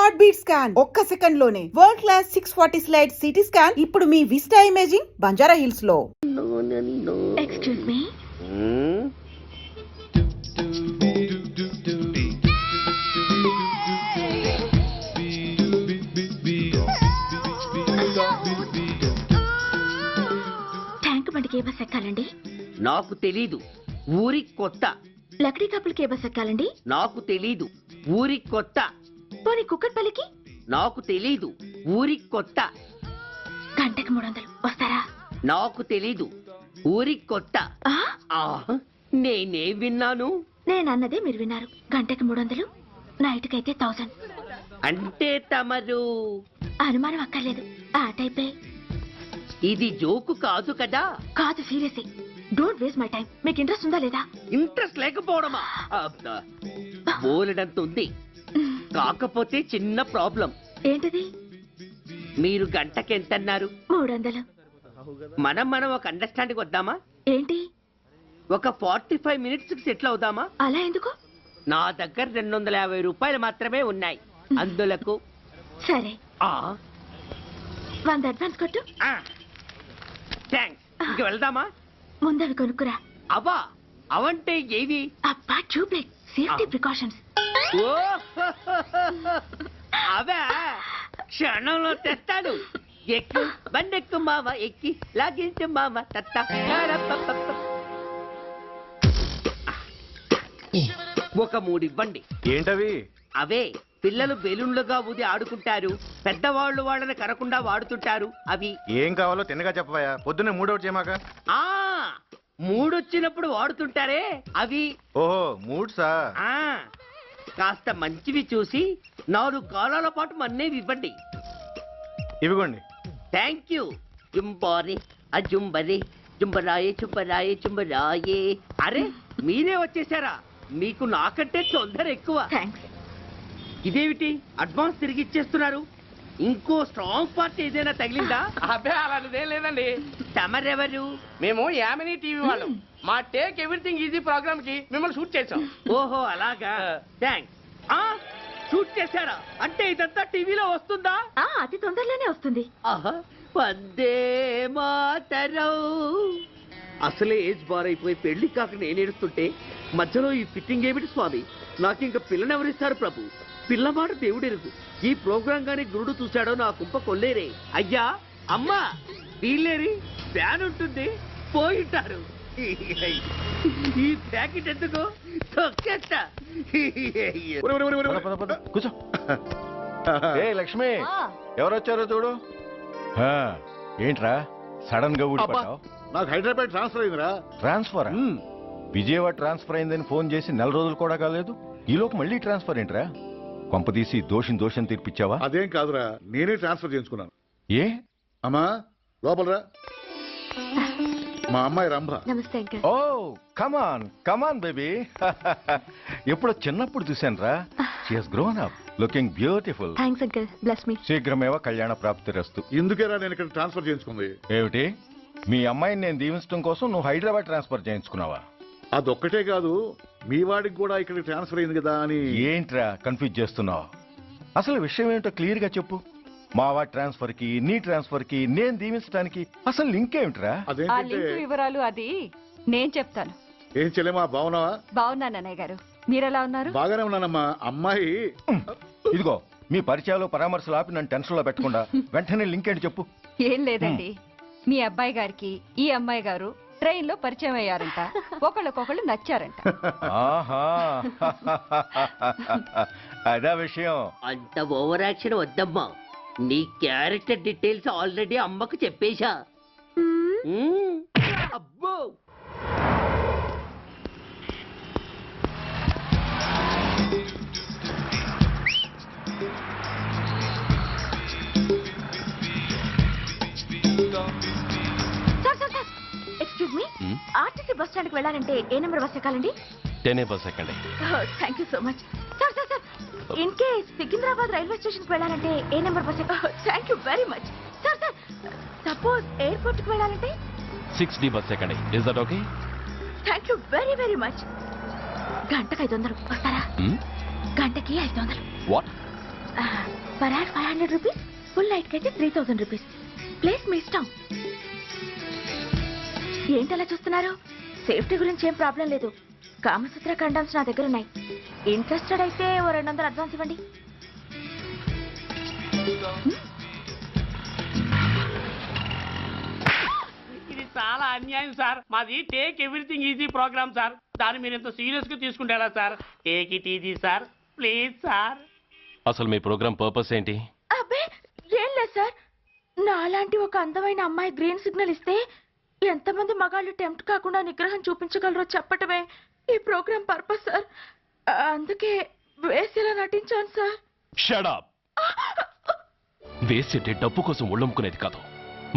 Heart beat scan ఒక్క second లోనే world class 640 slide CT scan ఇప్పుడు మీ విస్టా ఇమేజింగ్ బంజారా హిల్స్ లో. ఎక్స్క్యూజ్ మీ, ట్యాంక్ బండికి ఏ బస్ ఎక్కాలండి? నాకు తెలీదు, ఊరి కొత్త. లక్డీ కప్పులకి ఏ బస్ ఎక్కాలండి? నాకు తెలీదు, ఊరి కొత్త. పోనీ కుక్కట్పల్లికి? నాకు తెలీదు, ఊరి కొత్త. గంటకి 300 వస్తారా? నాకు తెలీదు, ఊరి కొత్త. ఆ? నేనే విన్నాను. నేను అన్నదే మీరు విన్నారు. గంటకి 300, నైట్కి అయితే 1000. అంటే తమరు అనుమానం అక్కర్లేదు, ఆ టైపే. ఇది జోకు కాదు కదా? కాదు, serious. Don't waste my time. మీకు ఇంట్రెస్ట్ ఉందా లేదా? ఇంట్రెస్ట్ లేకపోవడమా? బోలెడంత ఉంది, కాకపోతే చిన్న ప్రాబ్లం. ఏంటిది? మీరు గంటకి ఎంత అన్నారు? 300. మనం ఒక అండర్స్టాండింగ్ వద్దామా? ఏంటి? ఒక 45 మినిట్స్ కి సెటిల్ అవుదామా? అలా ఎందుకు? నా దగ్గర 250 రూపాయలు మాత్రమే ఉన్నాయి. అందులకు సరే, ఆ 100 అడ్వాన్స్ కొట్టు. థ్యాంక్స్. ఇంక వెళ్దామా? ముందవి కొనుక్కురా. అవా అవంటే ఏవి? అబ్బా, ట్యూబ్లైట్, సేఫ్టీ ప్రికాషన్స్. ఓ అవా, క్షణంలో తెస్తాను. ఎక్కు బండెక్కు మామ, ఎక్కి లాగించు మామ. తత్త ఒక 3 ఇవ్వండి. ఏంటవి? అవే పిల్లలు బెలూన్లుగా ఊది ఆడుకుంటారు, పెద్దవాళ్ళు వాళ్ళని కరకుండా వాడుతుంటారు. అవి ఏం కావాలో తిన్నగా చెప్పవా? పొద్దున్నే మూడోటి చేయమాక. ఆ మూడొచ్చినప్పుడు వాడుతుంటారే అవి. ఓహో, మూడ్సా? ఆ కాస్త మంచివి చూసి 4 కాలాల పాటు మన్నేవి ఇవ్వండి. ఇవిగోండి. Thank you. జుంబారి అజుంబరి జుంబరాయే చుంబరాయే చుంబరాయే. అరే మీరే వచ్చేసారా? మీకు నాకంటే తొందర ఎక్కువ. థ్యాంక్స్. ఇదేమిటి అడ్వాన్స్ తిరిగి ఇచ్చేస్తున్నారు? ఇంకో స్ట్రాంగ్ పార్టీ ఏదైనా తగిలిందా? అబ్బే అలాంటిదేం లేదండి. తమరెవరు? మేము యామినీ టీవీ వాళ్ళం. మా టేక్ ఎవ్రీథింగ్ ఈజీ ప్రోగ్రామ్ కి మిమ్మల్ని షూట్ చేసాం. ఓహో అలాగా, థ్యాంక్స్. షూట్ చేశారా? అంటే ఇదంతా టీవీలో వస్తుందా? అతి తొందరలోనే వస్తుంది. ఆహా, వందే మాతరం. అసలే ఏజ్ బార్ అయిపోయి పెళ్లి కాక నేను ఏడుస్తుంటే మధ్యలో ఈ ఫిట్టింగ్ ఏమిటి స్వామి? నాకు ఇంకా పిల్లనెవరిస్తారు ప్రభు? పిల్లవాడు దేవుడెరుగు. ఈ ప్రోగ్రాం గాని గురుడు చూశాడో నా కుంప కొల్లేరే. అయ్యా అమ్మా వీళ్ళేరి, ఫ్యాన్ ఉంటుంది, పోయింటారు. ఈ ప్యాకెట్ ఎందుకు తొక్కేస్తా. కూర్చో. ఏ లక్ష్మి, ఎవరొచ్చారో చూడు. ఏంట్రా సడన్ గా ఊడిపడ్డావు? నాకు హైదరాబాద్ ట్రాన్స్ఫర్ అయిందిరా. ట్రాన్స్ఫర్? విజయవాడ ట్రాన్స్ఫర్ అయిందని ఫోన్ చేసి 4 రోజులు కూడా కాలేదు. ఈలోపు మళ్ళీ ట్రాన్స్ఫర్ ఏంట్రా? కొంపదీసి దోషం తీర్పిచ్చావా? అదేం కాదురా, నేనే ట్రాన్స్ఫర్ చేయించుకున్నాను. ఏ? అమ్మా లోపలరా. మా అమ్మాయి రంభ. నమస్తే అంకల్. ఓ కమాన్ బేబీ. ఎప్పుడో చిన్నప్పుడు చూశానురా. She has grown up, looking beautiful. Thanks uncle, bless me. శీఘ్రమేవ కళ్యాణ ప్రాప్తిరస్తు. ఇందుకేరా నేను ఇక్కడ ట్రాన్స్ఫర్ చేయించుకుంది. ఏమిటి? మీ అమ్మాయిని నేను దీవించడం కోసం నువ్వు హైదరాబాద్ ట్రాన్స్ఫర్ చేయించుకున్నావా? అదొక్కటే కాదు, మీ వాడికి కూడా ఇక్కడ ట్రాన్స్ఫర్ అయింది కదా అని. ఏంట్రా కన్ఫ్యూజ్ చేస్తున్నావు? అసలు విషయం ఏమిటో క్లియర్ గా చెప్పు. మా వాడి ట్రాన్స్ఫర్ కి నీ ట్రాన్స్ఫర్ కి నేను దీవించడానికి అసలు లింక్ ఏమిట్రా? అదేంటంటే వివరాలు అది నేను చెప్తాను. ఏం చెల్లెమా, బాగున్నావా? బాగున్నాను అన్నయ్య గారు, మీరెలా ఉన్నారు? బాగానే ఉన్నానమ్మా. అమ్మాయి ఇదిగో మీ పరిచయాలు పరామర్శలు ఆపి నన్ను టెన్షన్ లో పెట్టకుండా వెంటనే లింక్ ఏంటి చెప్పు. ఏం లేదండి, మీ అబ్బాయి గారికి ఈ అమ్మాయి గారు ట్రైన్ లో పరిచయం అయ్యారంట, ఒకళ్ళకొకళ్ళు నచ్చారంట. ఆహా, అదా విషయం. అంత ఓవర్ యాక్షన్ వద్దమ్మా. నీ క్యారెక్టర్ డీటెయిల్స్ ఆల్రెడీ అమ్మకు చెప్పేశా. అబ్బో excuse me, RTC bus stand కి వెళ్ళాలంటే ఏ నెంబర్ బస్ ఎక్కాలండి? 10 బస్ ఎక్కండి. Thank you so much. Sir sir sir, in case Secunderabad railway station కి వెళ్ళాలంటే ఏ నెంబర్ బస్ ఎక్కాలి? Thank you very much. Sir sir, suppose airport కి వెళ్ళాలంటే 6D బస్ ఎక్కండి. Is that okay? Thank you very very much. గంటకి 500 వస్తారా? గంటకి 500. What? Per hour 500 rupees, full నైట్కి అయితే 3000 రూపీస్. ప్లేస్ మీ ఇష్టం. ఏంటి అలా చూస్తున్నారు? సేఫ్టీ గురించి ఏం ప్రాబ్లం లేదు. కామసూత్ర కండమ్స్ నా దగ్గర ఉన్నాయి. ఇంట్రెస్టెడ్ అయితే ఓ 200 అడ్వాన్స్ ఇవ్వండి. ఇది చాలా అన్యాయం సార్. మాది take everything easy program sir. దాన్ని మీరు ఇంత సీరియస్ గా తీసుకుంటారా sir? Take it easy sir, please sir. అసలు మీ ప్రోగ్రామ్ పర్పస్ ఏంటి? అబ్బే ఏం లేదు సార్. నాలాంటి ఒక అందమైన అమ్మాయి గ్రీన్ సిగ్నల్ ఇస్తే ఎంతమంది మగాళ్ళు టెంప్ట్ కాకుండా నిగ్రహం చూపించగలరో చెప్పటమే ఈ ప్రోగ్రామ్ పర్పస్ సార్. అందుకే వేసేలా నటించాను సార్. Shut up. వేసేటే డబ్బు కోసం ఒళ్ళొమ్ముకునేది కాదు.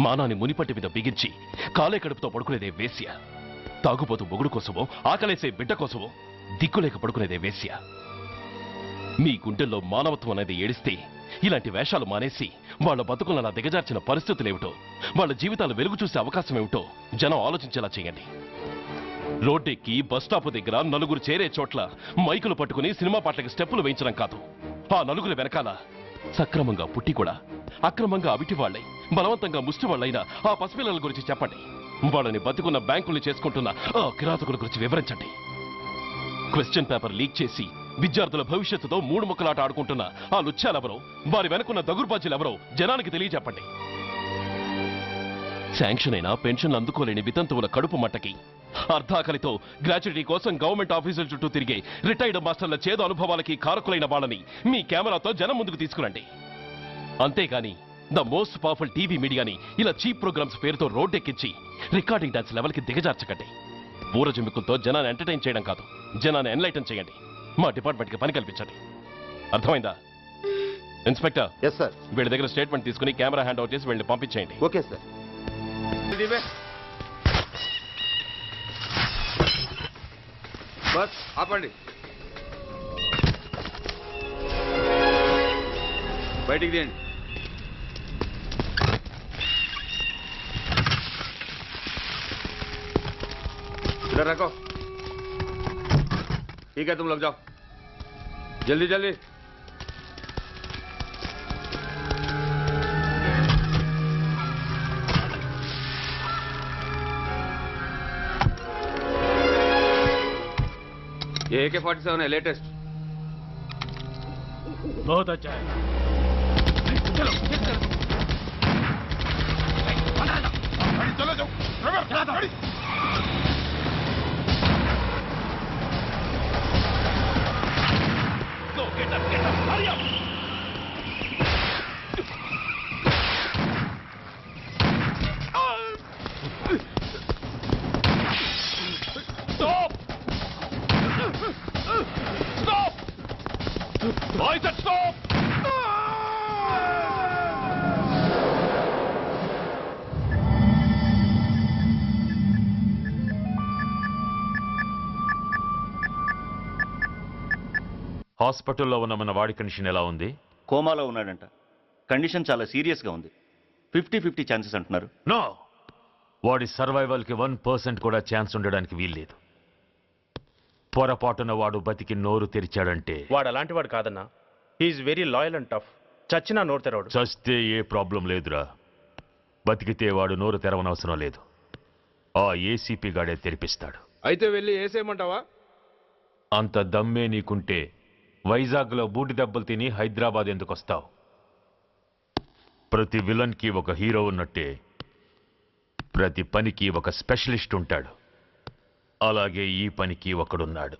మానాన్ని మునిపట్టి మీద బిగించి కాలే కడుపుతో పడుకునేదే వేశ్య. తాగుపోతూ మొగుడు కోసమో ఆకలేసే బిడ్డ కోసమో దిక్కులేక పడుకునేదే వేశ్య. మీ గుండెల్లో మానవత్వం అనేది ఏడిస్తే ఇలాంటి వేషాలు మానేసి వాళ్ళ బతుకులను అలా దిగజార్చిన పరిస్థితులేమిటో, వాళ్ళ జీవితాలు వెలుగు చూసే అవకాశం ఏమిటో జనం ఆలోచించేలా చేయండి. రోడ్డెక్కి బస్టాప్ దగ్గర నలుగురు చేరే చోట్ల మైకులు పట్టుకుని సినిమా పాటలకి స్టెప్పులు వేయించడం కాదు. ఆ నలుగురు వెనకాల సక్రమంగా పుట్టి కూడా అక్రమంగా అవిటి వాళ్ళై బలవంతంగా ముష్టి వాళ్ళైన ఆ పసిపిల్లల గురించి చెప్పండి. వాళ్ళని బతుకున్న బ్యాంకుల్ని చేసుకుంటున్న ఆ కిరాతకుల గురించి వివరించండి. క్వశ్చన్ పేపర్ లీక్ చేసి విద్యార్థుల భవిష్యత్తుతో మూడు ముక్కలాట ఆడుకుంటున్న ఆ లుచ్చాలెవరో, వారి వెనుకున్న దగుర్బాజీలెవరో జనానికి తెలియజెప్పండి. శాంక్షన్ అయినా పెన్షన్లు అందుకోలేని వితంతువుల కడుపు మట్టకి, అర్ధాకలితో గ్రాట్యుటీ కోసం గవర్నమెంట్ ఆఫీసుల చుట్టూ తిరిగే రిటైర్డ్ మాస్టర్ల చేదు అనుభవాలకి కారకులైన వాళ్ళని మీ కెమెరాతో జనం ముందుకు తీసుకురండి. అంతేగాని ద మోస్ట్ పవర్ఫుల్ టీవీ మీడియాని ఇలా చీప్ ప్రోగ్రామ్స్ పేరుతో రోడ్డెక్కించి రికార్డింగ్ డాన్స్ లెవెల్కి దిగజార్చకండి. బూరజుమ్మికులతో జనాన్ని ఎంటర్టైన్ చేయడం కాదు, జనాన్ని ఎన్లైటన్ చేయండి. మా డిపార్ట్మెంట్కి పని కల్పించండి. అర్థమైందా? Inspector, yes sir. వీళ్ళ దగ్గర స్టేట్మెంట్ తీసుకుని కెమెరా హ్యాండ్ అవుట్ చేసి వీళ్ళని పంపించేయండి. Okay sir. బస్ ఆపండి. బయటికి తీయండి. इधर रखो. ठीक है, तुम लोग जाओ जल्दी जल्दी. ये AK-47 है, लेटेस्ट. बहुत अच्छा है. चलो चलो चलो. Get up, hurry up! Stop! Stop! I said stop! హాస్పిటల్లో ఉన్న మన వాడి కండిషన్ ఎలా ఉంది? కోమాలో ఉన్నాడంట. కండిషన్ చాలా సీరియస్గా ఉంది. 50-50 ఛాన్సెస్ అంటున్నారు. నో, వాడి సర్వైవల్కి 1% కూడా ఛాన్స్ ఉండడానికి వీల్లేదు. పొరపాటున వాడు బతికి నోరు తెరిచాడంటే వాడు అలాంటి వాడు కాదన్నా. He is very loyal and tough. చచ్చినా నోరు తెరవడు. చస్తే ఏ ప్రాబ్లం లేదురా. బతికితే వాడు నోరు తెరవనవసరం లేదు. ఆ ఏసీపీ గాడే తెరిపిస్తాడు. అయితే వెళ్ళి వేసేయమంటావా? అంత దమ్మే నీకుంటే వైజాగ్లో బూటి దెబ్బలు తిని హైదరాబాద్ ఎందుకు వస్తావు? ప్రతి విలన్కి ఒక హీరో ఉన్నట్టే ప్రతి పనికి ఒక స్పెషలిస్ట్ ఉంటాడు. అలాగే ఈ పనికి ఒకడున్నాడు.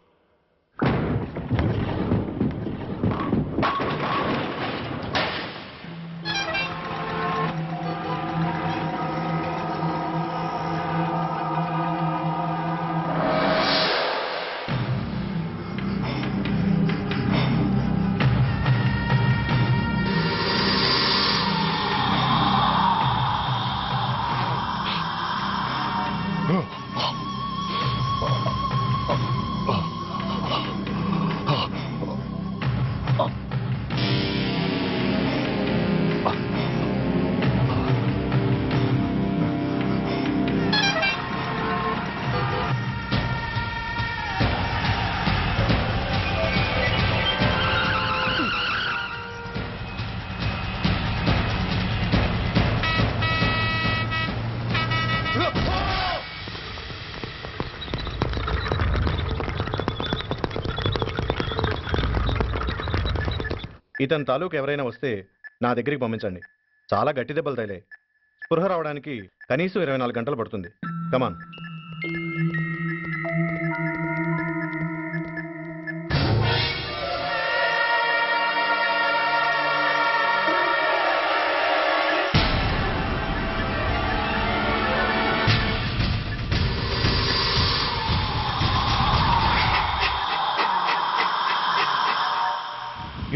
ఇతని తాలూకు ఎవరైనా వస్తే నా దగ్గరికి పంపించండి. చాలా గట్టి దెబ్బలు తగిలాయి. స్పృహ రావడానికి కనీసం 24 గంటలు పడుతుంది. Come on.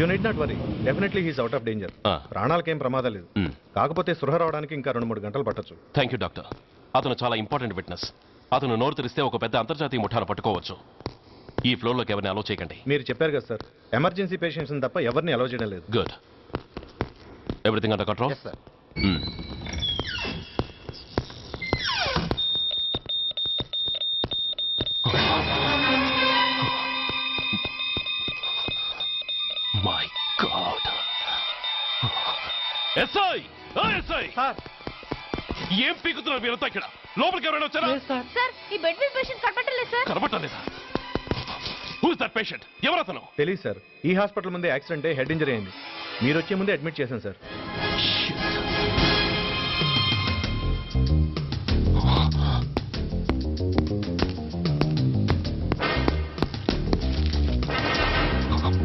You need not worry, definitely he's out of danger. ప్రాణాలకేం ప్రమాదం లేదు. కాకపోతే స్పృహ రావడానికి ఇంకా 2-3 గంటలు పట్టొచ్చు. Thank you doctor. అతను చాలా ఇంపార్టెంట్ విట్నెస్. అతను నోరు తెరిస్తే ఒక పెద్ద అంతర్జాతీయ ముఠాను పట్టుకోవచ్చు. ఈ ఫ్లోర్లోకి ఎవరిని అలో చేయకండి. మీరు చెప్పారు కదా సార్, ఎమర్జెన్సీ పేషెంట్స్ తప్ప ఎవరిని అలో చేయడం లేదు. Good. Everything under control? My God. SI! SI! ఏం పీకుతున్నారు మీరంతా ఇక్కడ? లోపలికి ఎవరైనా వచ్చారా? సార్, ఈ బెడ్ మీద పేషెంట్ కనపట్టలేదు సార్. కనబట్టలేదా? Who is that patient? ఎవరు అతను? తెలియదు సార్. ఈ హాస్పిటల్ ముందే యాక్సిడెంట్ అయ్యి హెడ్ ఇంజరీ అయింది. మీరు వచ్చే ముందే అడ్మిట్ చేశాను సార్.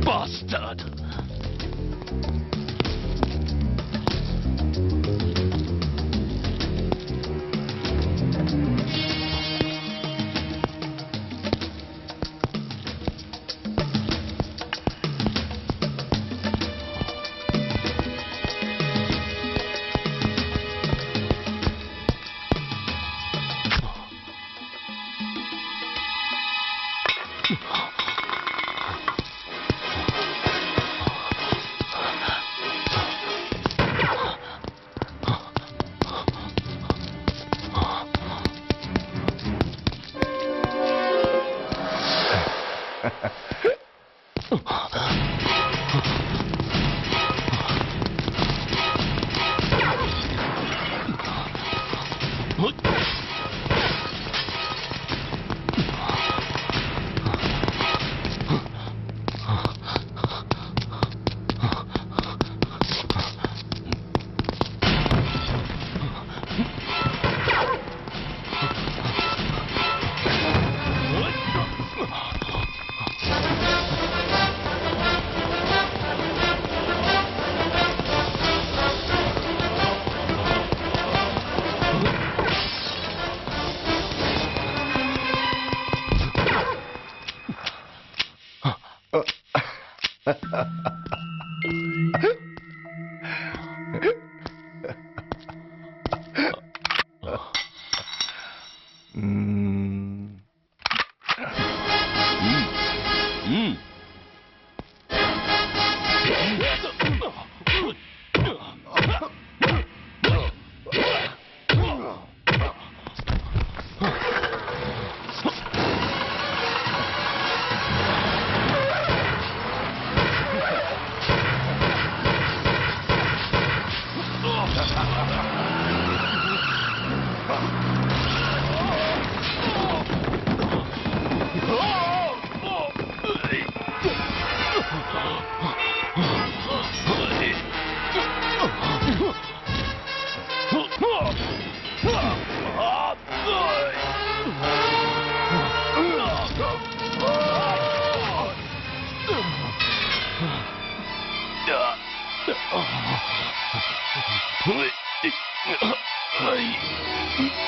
Bastard! Hey!